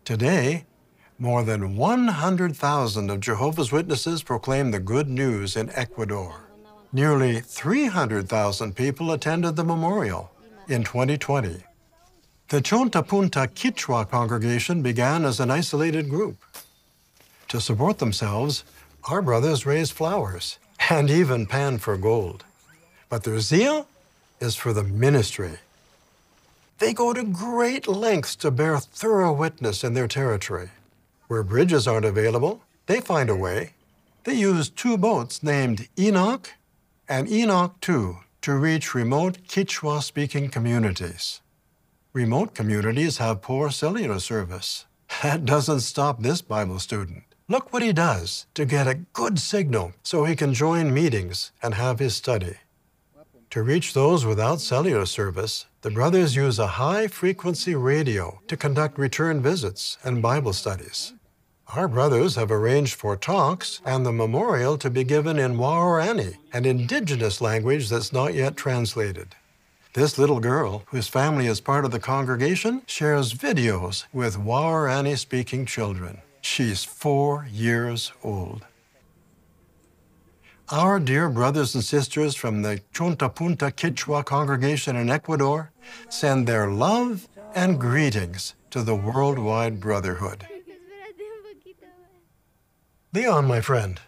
Today, more than 100,000 of Jehovah's Witnesses proclaim the good news in Ecuador. Nearly 300,000 people attended the memorial in 2020. The Chontapunta Quichua congregation began as an isolated group. To support themselves, our brothers raised flowers and even panned for gold. But their zeal is for the ministry. They go to great lengths to bear thorough witness in their territory. Where bridges aren't available, they find a way. They use 2 boats named Enoch and Enoch II to reach remote Quechua-speaking communities. Remote communities have poor cellular service. That doesn't stop this Bible student. Look what he does to get a good signal so he can join meetings and have his study. To reach those without cellular service, the brothers use a high-frequency radio to conduct return visits and Bible studies. Our brothers have arranged for talks and the memorial to be given in Waorani, an indigenous language that's not yet translated. This little girl, whose family is part of the congregation, shares videos with Waorani-speaking children. She's 4 years old. Our dear brothers and sisters from the Chontapunta Quichua congregation in Ecuador send their love and greetings to the worldwide brotherhood. Leon, my friend,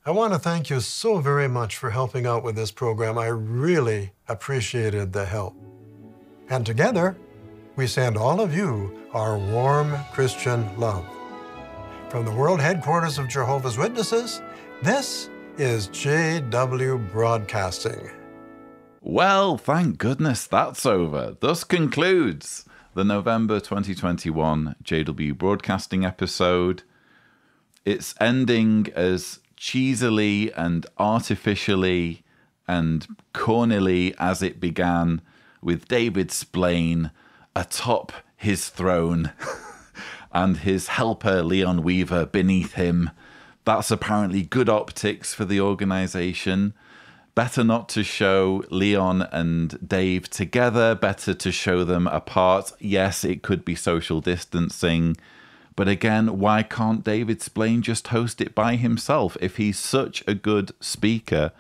I want to thank you so very much for helping out with this program. I really appreciated the help. And together, we send all of you our warm Christian love. From the world headquarters of Jehovah's Witnesses, this is JW Broadcasting. Well, thank goodness that's over. Thus concludes the November 2021 JW Broadcasting episode. It's ending as cheesily and artificially and cornily as it began, with David Splane atop his throne and his helper Leon Weaver beneath him. That's apparently good optics for the organization. Better not to show Leon and Dave together, better to show them apart. Yes, it could be social distancing. But again, why can't David Splane just host it by himself? If he's such a good speaker,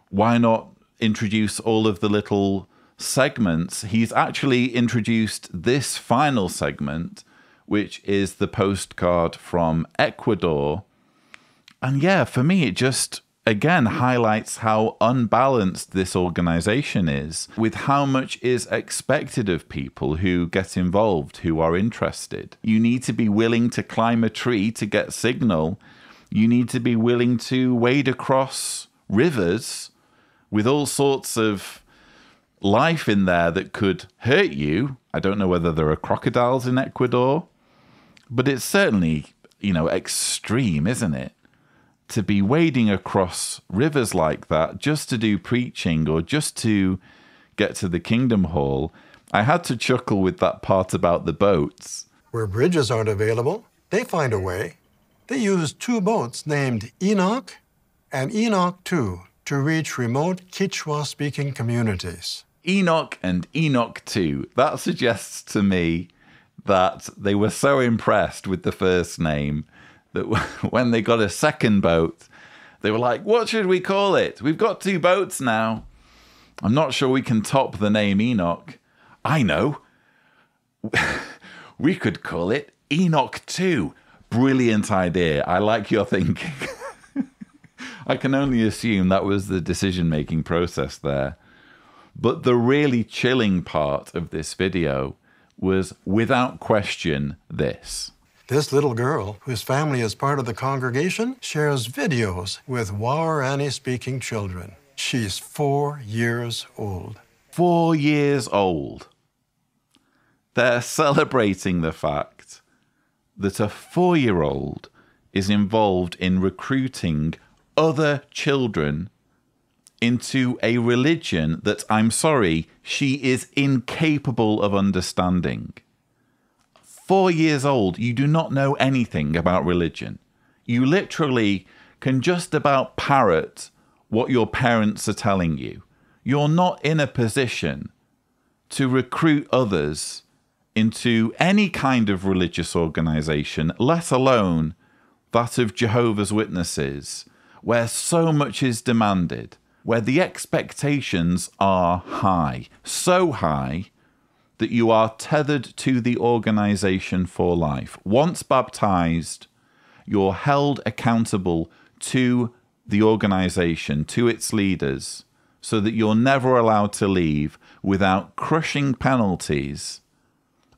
why not introduce all of the little segments? He's actually introduced this final segment, which is the postcard from Ecuador. And yeah, for me, it just, again, highlights how unbalanced this organization is, with how much is expected of people who get involved, who are interested. You need to be willing to climb a tree to get signal. You need to be willing to wade across rivers with all sorts of life in there that could hurt you. I don't know whether there are crocodiles in Ecuador, but it's certainly, extreme, isn't it? To be wading across rivers like that just to do preaching or just to get to the Kingdom Hall. I had to chuckle with that part about the boats. Where bridges aren't available, they find a way. They use 2 boats named Enoch and Enoch II to reach remote Quechua-speaking communities. Enoch and Enoch II. That suggests to me that they were so impressed with the first name that when they got a second boat, they were like, what should we call it? We've got 2 boats now. I'm not sure we can top the name Enoch. I know. We could call it Enoch 2. Brilliant idea. I like your thinking. I can only assume that was the decision-making process there. But the really chilling part of this video was, without question, this. This little girl, whose family is part of the congregation, shares videos with Waorani-speaking children. She's 4 years old. 4 years old. They're celebrating the fact that a 4-year-old is involved in recruiting other children into a religion that, I'm sorry, she is incapable of understanding. 4 years old, you do not know anything about religion. You literally can just about parrot what your parents are telling you. You're not in a position to recruit others into any kind of religious organization, let alone that of Jehovah's Witnesses, where so much is demanded, where the expectations are high, so high that you are tethered to the organization for life. Once baptized, you're held accountable to the organization, to its leaders, so that you're never allowed to leave without crushing penalties.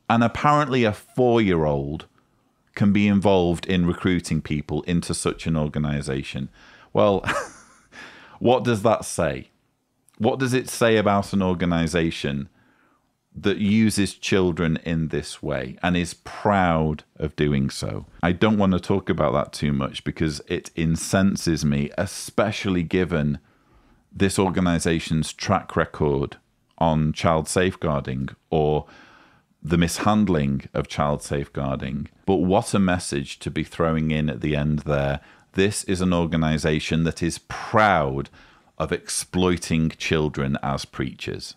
And apparently a 4-year-old can be involved in recruiting people into such an organization. Well, what does that say? What does it say about an organization that uses children in this way and is proud of doing so? I don't want to talk about that too much because it incenses me, especially given this organization's track record on child safeguarding or the mishandling of child safeguarding. But what a message to be throwing in at the end there. This is an organization that is proud of exploiting children as preachers.